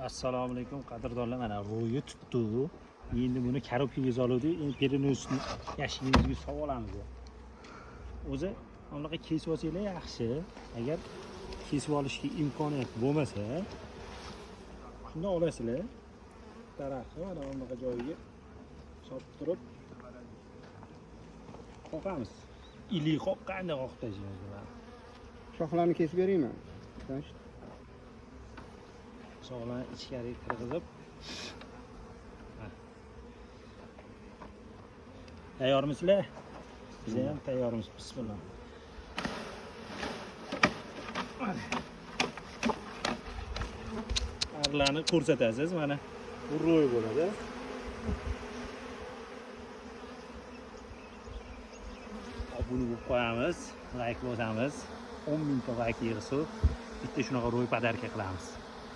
Assalomu alaykum qadrdonlar, mana ro'yi tutdi. Endi buni korobkaga soldik. Endi perinosni yashigimizga solib olamiz. O'zi bunaqa kesib olsanglar yaxshi. Agar kesib olishga imkoniyat bo'lmasa, shunda olasizlar. Daraxtni mana bunaqa joyiga solib turib qoqamiz. Ili qoqqanda qoqib tashlaymiz buni. Shoxlarni kesib beraymi? Shoxlarni ichkariga kirgizib. Tayyormisizlar? Biz ham tayyormiz. Bismillah. Arlarni ko'rsatasiz, mana bu ro'y bo'ladi. Buni qo'yamiz, like bosamiz. 10 mingta like yig'sa, bitta shunaqa ro'y podarka qilamiz.